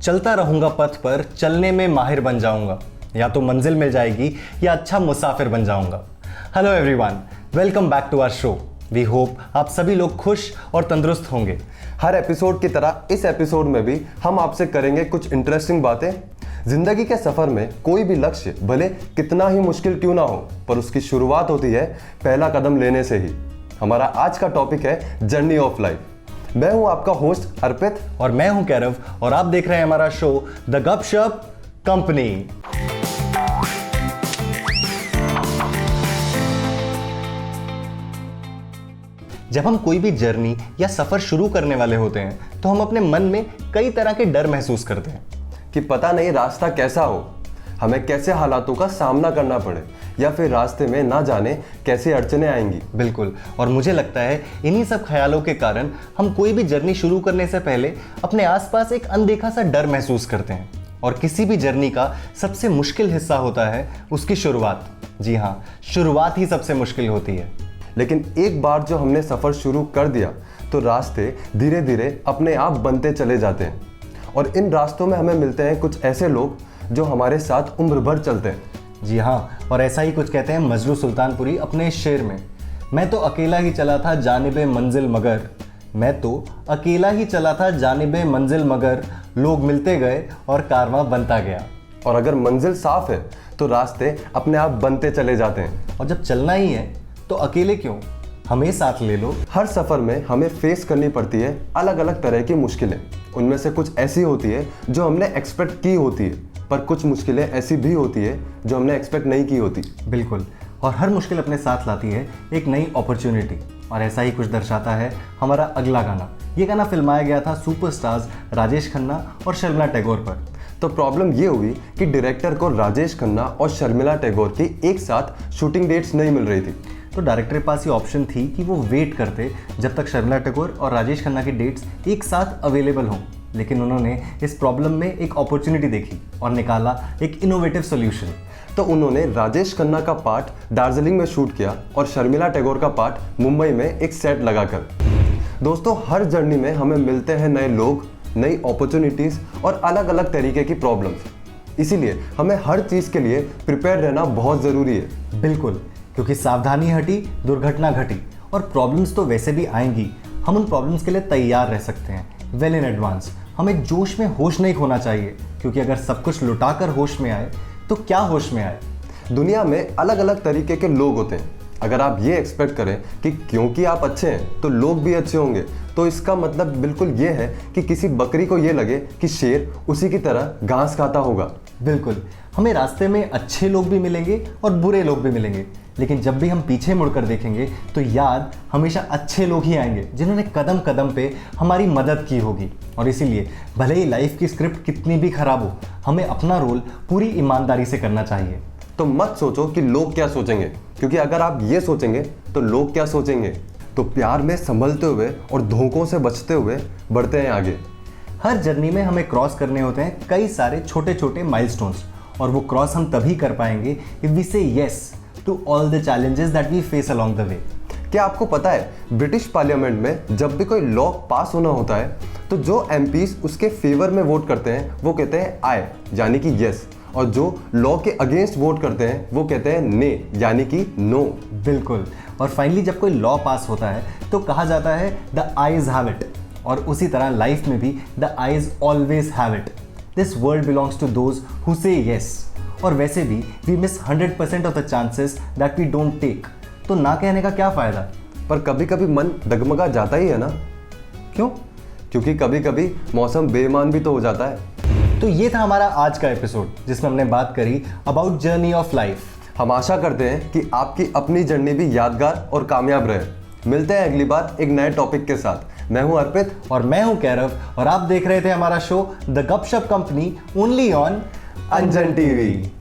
चलता रहूंगा पथ पर, चलने में माहिर बन जाऊंगा, या तो मंजिल मिल जाएगी या अच्छा मुसाफिर बन जाऊंगा। Hello everyone, welcome back to our show. We hope आप सभी लोग खुश और तंदुरुस्त होंगे। हर एपिसोड की तरह इस एपिसोड में भी हम आपसे करेंगे कुछ इंटरेस्टिंग बातें। जिंदगी के सफर में कोई भी लक्ष्य भले कितना ही मुश्किल क्यों ना हो, पर उसकी शुरुआत होती है पहला कदम लेने से ही। हमारा आज का टॉपिक है जर्नी ऑफ लाइफ। मैं हूं आपका होस्ट अर्पित और मैं हूं कैरव, और आप देख रहे हैं हमारा शो द गपशप कंपनी। जब हम कोई भी जर्नी या सफर शुरू करने वाले होते हैं तो हम अपने मन में कई तरह के डर महसूस करते हैं कि पता नहीं रास्ता कैसा हो, हमें कैसे हालातों का सामना करना पड़े, या फिर रास्ते में ना जाने कैसे अड़चने आएंगी। बिल्कुल, और मुझे लगता है इन्हीं सब ख्यालों के कारण हम कोई भी जर्नी शुरू करने से पहले अपने आसपास एक अनदेखा सा डर महसूस करते हैं। और किसी भी जर्नी का सबसे मुश्किल हिस्सा होता है उसकी शुरुआत। जी हाँ, शुरुआत ही सबसे मुश्किल होती है। लेकिन एक बार जो हमने सफर शुरू कर दिया तो रास्ते धीरे धीरे अपने आप बनते चले जाते हैं, और इन रास्तों में हमें मिलते हैं कुछ ऐसे लोग जो हमारे साथ उम्र भर चलते हैं। जी हाँ, और ऐसा ही कुछ कहते हैं मजरू सुल्तानपुरी अपने इस शेर में। मैं तो अकेला ही चला था जानिबे मंजिल मगर, मैं तो अकेला ही चला था जानिबे मंजिल मगर, लोग मिलते गए और कारवां बनता गया। और अगर मंजिल साफ है तो रास्ते अपने आप बनते चले जाते हैं। और जब चलना ही है तो अकेले क्यों, हमें साथ ले लो। हर सफर में हमें फेस करनी पड़ती है अलग अलग तरह की मुश्किलें। उनमें से कुछ ऐसी होती है जो हमने एक्सपेक्ट की होती है, पर कुछ मुश्किलें ऐसी भी होती है जो हमने एक्सपेक्ट नहीं की होती। बिल्कुल, और हर मुश्किल अपने साथ लाती है एक नई अपॉर्चुनिटी, और ऐसा ही कुछ दर्शाता है हमारा अगला गाना। ये गाना फिल्माया गया था सुपरस्टार्स राजेश खन्ना और शर्मिला टैगोर पर। तो प्रॉब्लम ये हुई कि डायरेक्टर को राजेश खन्ना और शर्मिला टैगोर की एक साथ शूटिंग डेट्स नहीं मिल रही थी। तो डायरेक्टर के पास ये ऑप्शन थी कि वो वेट करते जब तक शर्मिला टैगोर और राजेश खन्ना की डेट्स एक साथ अवेलेबल हों। लेकिन उन्होंने इस प्रॉब्लम में एक अपॉर्चुनिटी देखी और निकाला एक इनोवेटिव सॉल्यूशन। तो उन्होंने राजेश खन्ना का पार्ट दार्जिलिंग में शूट किया और शर्मिला टैगोर का पार्ट मुंबई में एक सेट लगाकर। दोस्तों, हर जर्नी में हमें मिलते हैं नए लोग, नई अपॉर्चुनिटीज़ और अलग अलग तरीके की प्रॉब्लम्स। इसीलिए हमें हर चीज़ के लिए प्रिपेयर रहना बहुत ज़रूरी है। बिल्कुल, क्योंकि सावधानी हटी दुर्घटना घटी, और प्रॉब्लम्स तो वैसे भी आएंगी। हम उन प्रॉब्लम्स के लिए तैयार रह सकते हैं वेल इन एडवांस। हमें जोश में होश नहीं खोना चाहिए, क्योंकि अगर सब कुछ लुटाकर होश में आए तो क्या होश में आए। दुनिया में अलग अलग तरीके के लोग होते हैं। अगर आप ये एक्सपेक्ट करें कि क्योंकि आप अच्छे हैं तो लोग भी अच्छे होंगे, तो इसका मतलब बिल्कुल ये है कि किसी बकरी को ये लगे कि शेर उसी की तरह घास खाता होगा। बिल्कुल, हमें रास्ते में अच्छे लोग भी मिलेंगे और बुरे लोग भी मिलेंगे, लेकिन जब भी हम पीछे मुड़कर देखेंगे तो याद हमेशा अच्छे लोग ही आएंगे जिन्होंने कदम कदम पे हमारी मदद की होगी। और इसीलिए भले ही लाइफ की स्क्रिप्ट कितनी भी खराब हो, हमें अपना रोल पूरी ईमानदारी से करना चाहिए। तो मत सोचो कि लोग क्या सोचेंगे, क्योंकि अगर आप ये सोचेंगे तो लोग क्या सोचेंगे। तो प्यार में संभलते हुए और धोखों से बचते हुए बढ़ते हैं आगे। हर जर्नी में हमें क्रॉस करने होते हैं कई सारे छोटे छोटे माइलस्टोन्स, और वो क्रॉस हम तभी कर पाएंगे if we say yes to all the challenges that we face along the way. क्या आपको पता है, ब्रिटिश पार्लियामेंट में जब भी कोई लॉ पास होना होता है तो जो एमपीज उसके फेवर में वोट करते हैं वो कहते हैं आई, यानी कि यस, और जो लॉ के अगेंस्ट वोट करते हैं वो कहते हैं ने, यानी कि नो। बिल्कुल, और फाइनली जब कोई लॉ पास होता है तो कहा जाता है द आईज हैव इट, और उसी तरह लाइफ में भी the eyes always have it. This world belongs to those who say yes, और वैसे भी we miss 100% of the chances that we don't take. तो ना कहने का क्या फ़ायदा। पर कभी कभी मन डगमगा जाता ही है ना। क्यों? क्योंकि कभी कभी मौसम बेईमान भी तो हो जाता है। तो ये था हमारा आज का एपिसोड, जिसमें हमने बात करी अबाउट जर्नी ऑफ लाइफ। हम आशा करते हैं कि आपकी अपनी जर्नी भी यादगार और कामयाब रहे। मिलते हैं अगली बार एक नए टॉपिक के साथ। मैं हूं अर्पित और मैं हूं कैरव, और आप देख रहे थे हमारा शो द गपशप company only on Anjan TV.